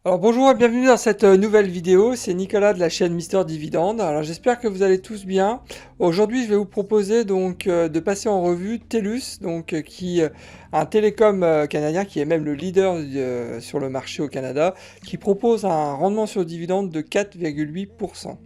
Alors bonjour et bienvenue dans cette nouvelle vidéo, c'est Nicolas de la chaîne Mister Dividende. Alors j'espère que vous allez tous bien. Aujourd'hui je vais vous proposer donc de passer en revue TELUS, qui un télécom canadien qui est même le leader sur le marché au Canada, qui propose un rendement sur dividende de 4,8%.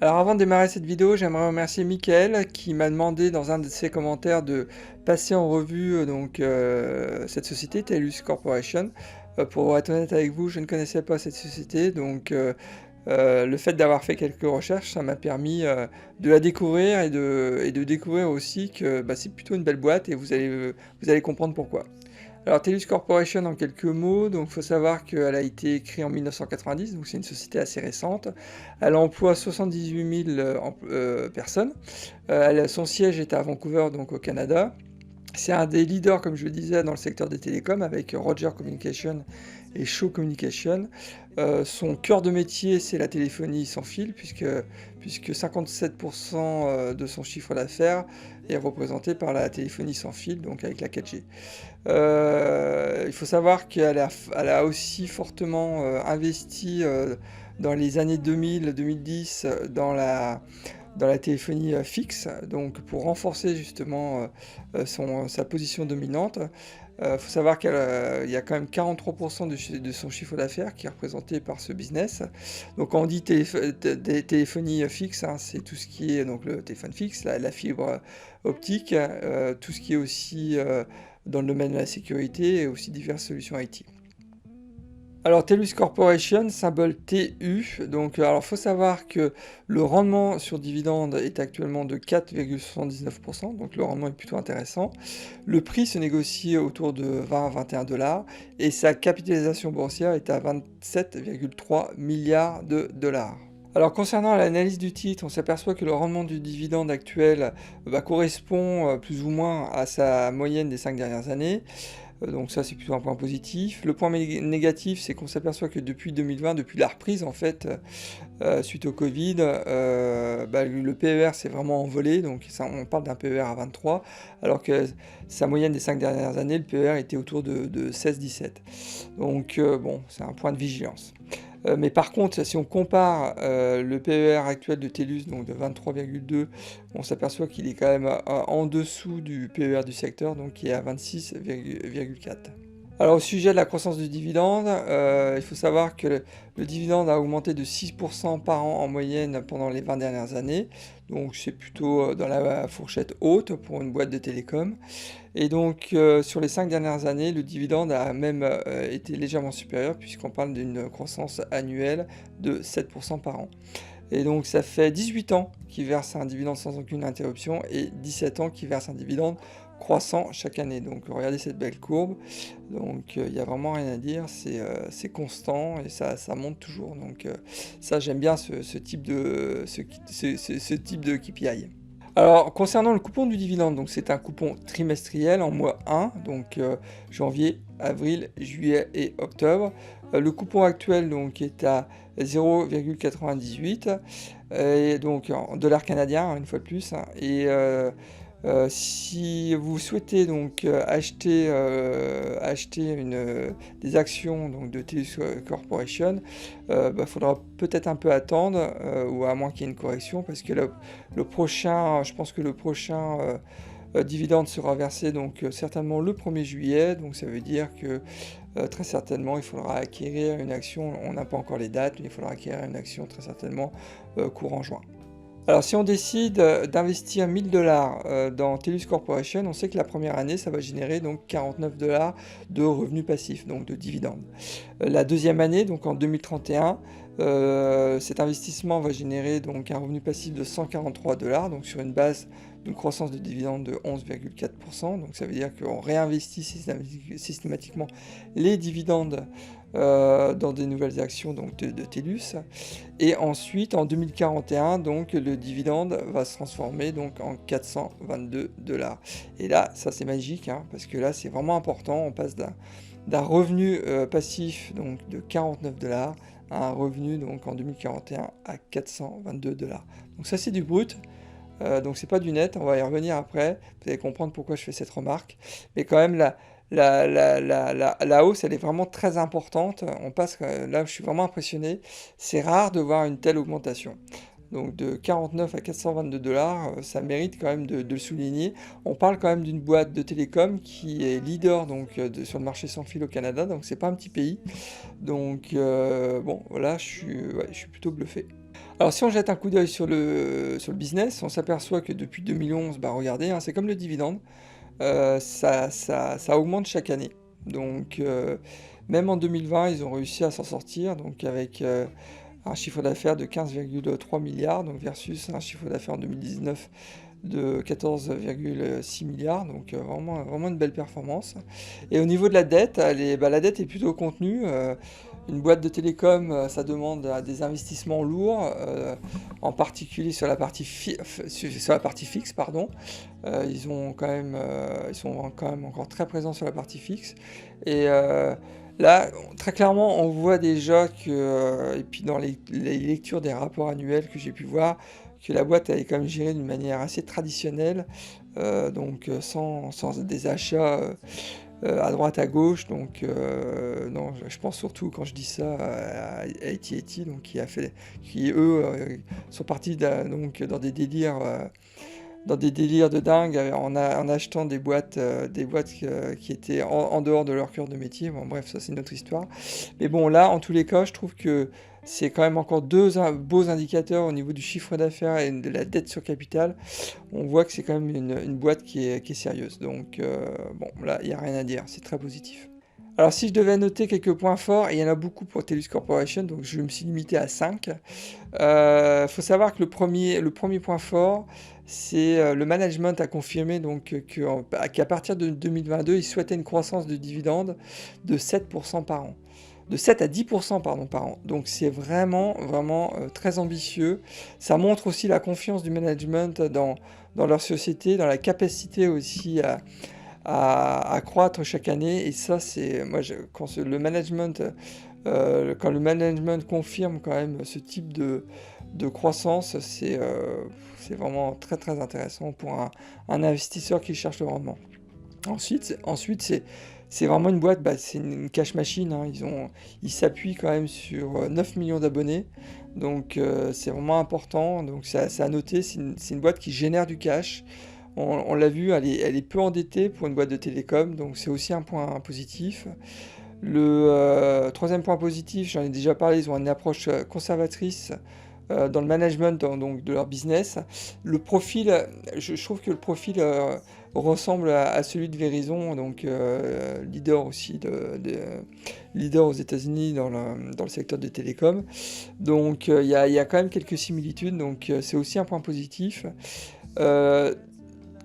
Alors avant de démarrer cette vidéo, j'aimerais remercier Mickaël qui m'a demandé dans un de ses commentaires de passer en revue cette société, TELUS Corporation. Pour être honnête avec vous, je ne connaissais pas cette société, le fait d'avoir fait quelques recherches, ça m'a permis de la découvrir et de découvrir aussi que c'est plutôt une belle boîte et vous allez comprendre pourquoi. Alors TELUS Corporation en quelques mots, donc il faut savoir qu'elle a été créée en 1990, donc c'est une société assez récente. Elle emploie 78 000 personnes. Son siège est à Vancouver, donc au Canada. C'est un des leaders, comme je le disais, dans le secteur des télécoms avec Roger Communication et Shaw Communication. Son cœur de métier, c'est la téléphonie sans fil, puisque 57% de son chiffre d'affaires est représenté par la téléphonie sans fil, donc avec la 4G. Il faut savoir qu'elle a aussi fortement investi dans les années 2000-2010 dans la téléphonie fixe, donc pour renforcer justement sa position dominante. Faut savoir qu'il y a quand même 43% de son chiffre d'affaires qui est représenté par ce business. Donc quand on dit téléphonie fixe, hein, c'est tout ce qui est donc le téléphone fixe, la fibre optique, tout ce qui est aussi dans le domaine de la sécurité et aussi diverses solutions IT. Alors TELUS Corporation, symbole TU, alors faut savoir que le rendement sur dividende est actuellement de 4,79%, donc le rendement est plutôt intéressant. Le prix se négocie autour de 20 à 21 dollars et sa capitalisation boursière est à 27,3 milliards de dollars. Alors concernant l'analyse du titre, on s'aperçoit que le rendement du dividende actuel correspond plus ou moins à sa moyenne des 5 dernières années. Donc ça c'est plutôt un point positif. Le point négatif, c'est qu'on s'aperçoit que depuis 2020, depuis la reprise en fait, suite au Covid, le PER s'est vraiment envolé, donc on parle d'un PER à 23, alors que sa moyenne des 5 dernières années, le PER était autour de 16-17. Donc c'est un point de vigilance. Mais par contre, si on compare le PER actuel de TELUS, donc de 23,2, on s'aperçoit qu'il est quand même en dessous du PER du secteur, donc qui est à 26,4. Alors au sujet de la croissance du dividende, il faut savoir que le dividende a augmenté de 6% par an en moyenne pendant les 20 dernières années, donc c'est plutôt dans la fourchette haute pour une boîte de télécom. Et donc sur les 5 dernières années, le dividende a même été légèrement supérieur puisqu'on parle d'une croissance annuelle de 7% par an. Et donc ça fait 18 ans qu'il verse un dividende sans aucune interruption et 17 ans qu'il verse un dividende croissant chaque année. Donc regardez cette belle courbe, donc il n'y a vraiment rien à dire, c'est constant et ça monte toujours. Donc ça j'aime bien ce type de KPI. Alors concernant le coupon du dividende, donc c'est un coupon trimestriel en mois 1, donc janvier, avril, juillet et octobre. Le coupon actuel donc est à 0,98 et donc en dollars canadiens une fois de plus, hein, et si vous souhaitez donc acheter des actions donc, de TELUS Corporation, faudra peut-être un peu attendre, ou à moins qu'il y ait une correction, parce que le prochain, je pense que le prochain dividende sera versé donc certainement le 1er juillet, donc ça veut dire que très certainement il faudra acquérir une action, on n'a pas encore les dates, mais il faudra acquérir une action très certainement courant juin. Alors si on décide d'investir 1000 dollars dans TELUS Corporation, on sait que la première année, ça va générer donc 49 dollars de revenus passifs, donc de dividendes. La deuxième année, donc en 2031, cet investissement va générer donc un revenu passif de 143 dollars, donc sur une base d'une croissance de dividendes de 11,4%. Donc ça veut dire qu'on réinvestit systématiquement les dividendes dans des nouvelles actions donc de TELUS. Et ensuite, en 2041, donc le dividende va se transformer donc en 422 dollars. Et là, ça c'est magique, hein, parce que là c'est vraiment important. On passe d'un revenu passif donc de 49 dollars à un revenu donc en 2041 à 422 dollars. Donc ça c'est du brut. Donc c'est pas du net, on va y revenir après, vous allez comprendre pourquoi je fais cette remarque. Mais quand même, la hausse, elle est vraiment très importante. On passe, là, je suis vraiment impressionné. C'est rare de voir une telle augmentation. Donc de 49 à 422 dollars, ça mérite quand même de le souligner. On parle quand même d'une boîte de télécom qui est leader donc, sur le marché sans fil au Canada, donc c'est pas un petit pays. Donc bon, voilà, ouais, je suis plutôt bluffé. Alors si on jette un coup d'œil sur le business, on s'aperçoit que depuis 2011, bah regardez, hein, c'est comme le dividende, ça augmente chaque année. Donc même en 2020, ils ont réussi à s'en sortir, donc avec un chiffre d'affaires de 15,3 milliards, donc versus un chiffre d'affaires en 2019 de 14,6 milliards, donc vraiment, vraiment une belle performance. Et au niveau de la dette, la dette est plutôt contenue. Une boîte de télécom, ça demande des investissements lourds, en particulier sur la partie, sur la partie fixe, pardon. Ils sont quand même encore très présents sur la partie fixe. Et là, très clairement, on voit déjà que, et puis dans les lectures des rapports annuels que j'ai pu voir, que la boîte elle est quand même gérée d'une manière assez traditionnelle, donc sans des achats à droite à gauche. Donc non, je pense surtout quand je dis ça à AT&T, donc qui eux sont partis donc dans des délires de dingue en achetant des boîtes qui étaient en dehors de leur cœur de métier. Bon, bref, ça c'est une autre histoire. Mais bon, là, en tous les cas, je trouve que c'est quand même encore deux beaux indicateurs au niveau du chiffre d'affaires et de la dette sur capital. On voit que c'est quand même une boîte qui est sérieuse. Donc, bon, là, il n'y a rien à dire, c'est très positif. Alors si je devais noter quelques points forts, et il y en a beaucoup pour TELUS Corporation, donc je me suis limité à 5. Faut savoir que le premier point fort, c'est le management a confirmé donc qu'à partir de 2022, il souhaitait une croissance de dividendes de 7% par an. De 7 à 10% pardon, par an. Donc c'est vraiment, vraiment très ambitieux. Ça montre aussi la confiance du management dans leur société, dans la capacité aussi à croître chaque année. Et ça, c'est moi, quand le management confirme quand même ce type de croissance, c'est vraiment très très intéressant pour un investisseur qui cherche le rendement. Ensuite c'est vraiment une boîte, c'est une cash machine, hein. Ils s'appuient quand même sur 9 millions d'abonnés, donc c'est vraiment important. Donc c'est à noter, c'est une boîte qui génère du cash. On l'a vu, elle est peu endettée pour une boîte de télécom, donc c'est aussi un point positif. Le troisième point positif, j'en ai déjà parlé, ils ont une approche conservatrice dans le management donc, de leur business. Le profil, je trouve que le profil ressemble à celui de Verizon, donc leader aussi, leader aux États-Unis dans le secteur des télécoms. Donc il y a quand même quelques similitudes, donc c'est aussi un point positif.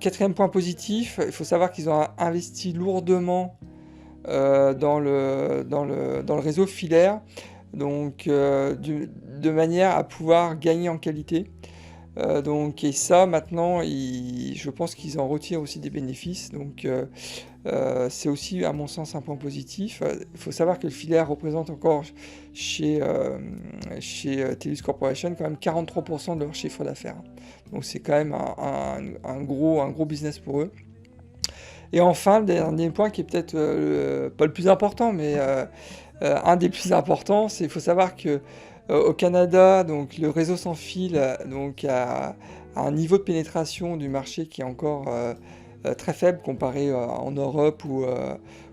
Quatrième point positif, il faut savoir qu'ils ont investi lourdement dans le réseau filaire, donc de manière à pouvoir gagner en qualité. Et ça, maintenant, je pense qu'ils en retirent aussi des bénéfices. Donc, c'est aussi, à mon sens, un point positif. Il faut savoir que le filaire représente encore chez TELUS Corporation quand même 43% de leur chiffre d'affaires. Donc, c'est quand même un gros business pour eux. Et enfin, le dernier point qui est peut-être pas le plus important, mais un des plus importants, c'est qu'il faut savoir que au Canada, donc le réseau sans fil donc a un niveau de pénétration du marché qui est encore très faible comparé en Europe ou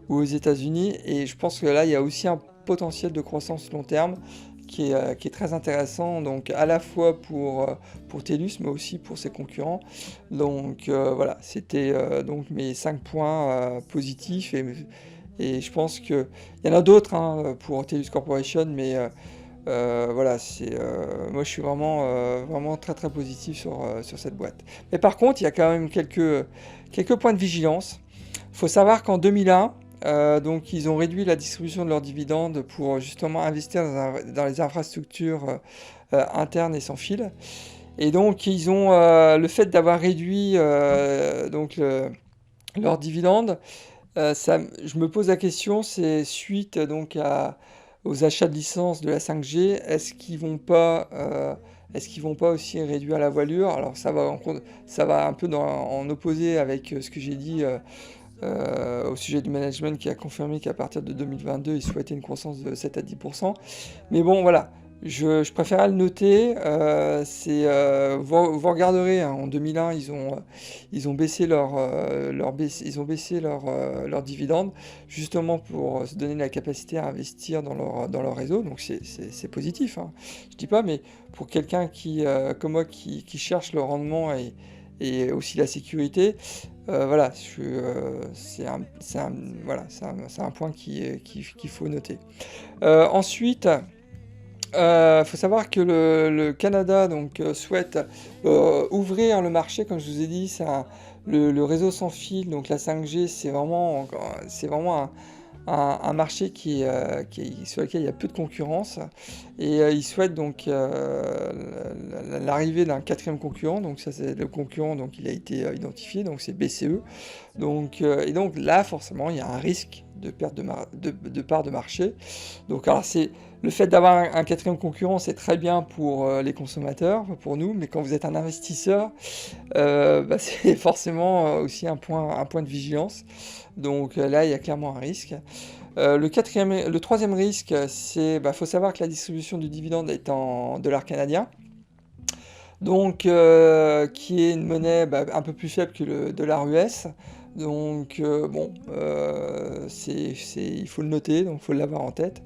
aux États-Unis. Et je pense que là, il y a aussi un potentiel de croissance long terme qui est très intéressant, donc à la fois pour TELUS, mais aussi pour ses concurrents. Donc voilà, c'était donc mes 5 points positifs. Et je pense qu'il y en a d'autres hein, pour TELUS Corporation, mais voilà, moi je suis vraiment très très positif sur cette boîte. Mais par contre, il y a quand même quelques points de vigilance. Il faut savoir qu'en 2001, donc ils ont réduit la distribution de leurs dividendes pour justement investir dans les infrastructures internes et sans fil. Et donc ils ont le fait d'avoir réduit leurs dividendes. Je me pose la question, c'est suite donc aux achats de licences de la 5G, est-ce qu'ils vont pas aussi réduire la voilure? Alors ça va un peu en opposé avec ce que j'ai dit au sujet du management qui a confirmé qu'à partir de 2022, ils souhaitaient une croissance de 7 à 10%. Mais bon, voilà, je préférais le noter. Vous regarderez, hein, en 2001, ils ont baissé leur dividende, justement pour se donner la capacité à investir dans leur réseau. Donc c'est positif, hein. Je dis pas, mais pour quelqu'un comme moi qui cherche le rendement et aussi la sécurité, voilà, c'est un point qu'il faut noter. Ensuite, faut savoir que le Canada donc, souhaite ouvrir le marché, comme je vous ai dit, le réseau sans fil, donc la 5G, c'est vraiment un marché sur lequel il y a peu de concurrence, et ils souhaitent donc l'arrivée d'un quatrième concurrent. Donc ça, c'est le concurrent, donc il a été identifié, donc c'est BCE. Et donc là, forcément, il y a un risque de perte de part de marché. Donc alors le fait d'avoir un quatrième concurrent, c'est très bien pour les consommateurs, pour nous, mais quand vous êtes un investisseur, c'est forcément aussi un point de vigilance. Donc là, il y a clairement un risque. Le troisième risque, faut savoir que la distribution du dividende est en dollars canadiens, donc qui est une monnaie un peu plus faible que le dollar US. Donc il faut le noter, donc il faut l'avoir en tête.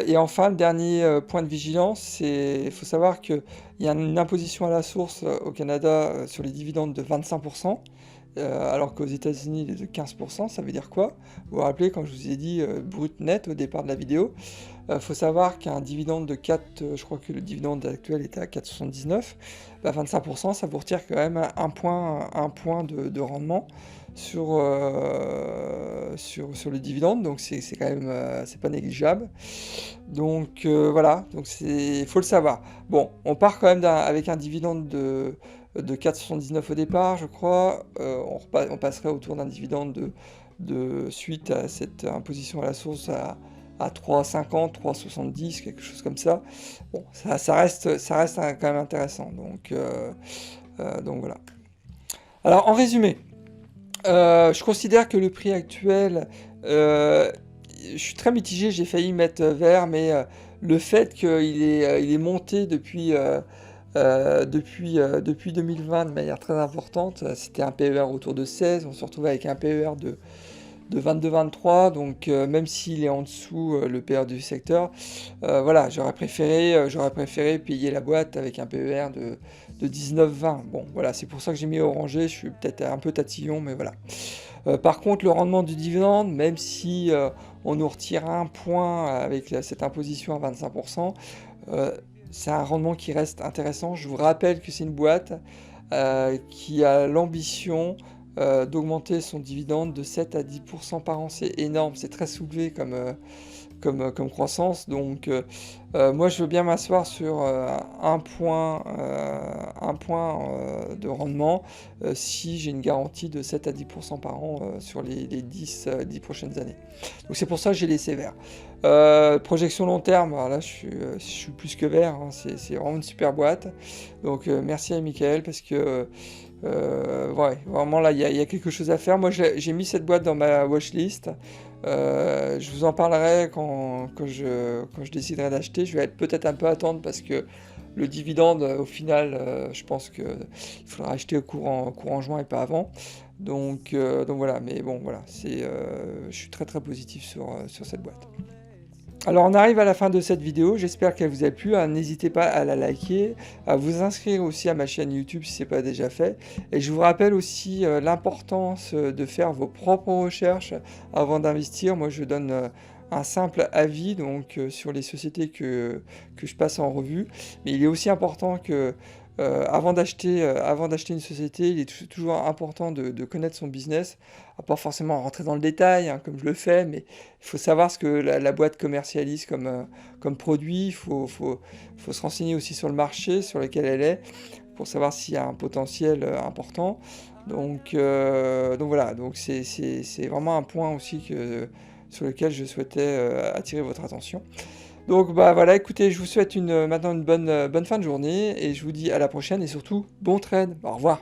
Et enfin, le dernier point de vigilance, il faut savoir qu'il y a une imposition à la source au Canada sur les dividendes de 25%, alors qu'aux États-Unis, il est de 15%. Ça veut dire quoi? Vous vous rappelez, quand je vous ai dit brut net au départ de la vidéo, faut savoir qu'un dividende de 4, je crois que le dividende actuel était à 4,79, 25%, ça vous retire quand même un point de rendement sur le dividende, donc c'est quand même c'est pas négligeable. Donc voilà, donc faut le savoir. Bon, on part quand même avec un dividende de 4,79 au départ, je crois. On passerait autour d'un dividende suite à cette imposition à la source à 3,50, 3,70, quelque chose comme ça. Bon, ça reste quand même intéressant. Donc voilà. Alors en résumé, je considère que le prix actuel, je suis très mitigé, j'ai failli mettre vert, mais le fait qu'il est monté depuis 2020 de manière très importante, c'était un PER autour de 16, on se retrouve avec un PER de 22-23, donc même s'il est en dessous le PER du secteur, voilà, j'aurais préféré payer la boîte avec un PER de 19-20. Bon, voilà, c'est pour ça que j'ai mis orangé, je suis peut-être un peu tatillon, mais voilà. Par contre, le rendement du dividende, même si on nous retire un point avec cette imposition à 25%, c'est un rendement qui reste intéressant. Je vous rappelle que c'est une boîte qui a l'ambition d'augmenter son dividende de 7 à 10% par an. C'est énorme, c'est très soulevé comme croissance. Donc moi, je veux bien m'asseoir sur un point de rendement si j'ai une garantie de 7 à 10% par an sur les 10 prochaines années. Donc c'est pour ça que j'ai laissé vert. Projection long terme, alors là je suis plus que vert, hein. C'est vraiment une super boîte. Donc merci à Michael, parce que ouais, vraiment là il y a quelque chose à faire. Moi j'ai mis cette boîte dans ma watchlist. Je vous en parlerai quand je déciderai d'acheter. Je vais peut-être un peu attendre, parce que le dividende, au final, je pense qu'il faudra acheter au courant juin et pas avant. Donc voilà, mais bon, voilà, je suis très très positif sur cette boîte. Alors on arrive à la fin de cette vidéo, j'espère qu'elle vous a plu, hein. N'hésitez pas à la liker, à vous inscrire aussi à ma chaîne YouTube si ce n'est pas déjà fait. Et je vous rappelle aussi l'importance de faire vos propres recherches avant d'investir. Moi je donne un simple avis donc sur les sociétés que je passe en revue. Mais il est aussi important que avant d'acheter une société, il est toujours important de connaître son business, pas forcément rentrer dans le détail, hein, comme je le fais, mais il faut savoir ce que la boîte commercialise comme produit. Il faut se renseigner aussi sur le marché sur lequel elle est, pour savoir s'il y a un potentiel important. Donc voilà, donc c'est vraiment un point aussi sur lequel je souhaitais attirer votre attention. Donc bah voilà, écoutez, je vous souhaite maintenant une bonne fin de journée et je vous dis à la prochaine et surtout bon trade. Au revoir.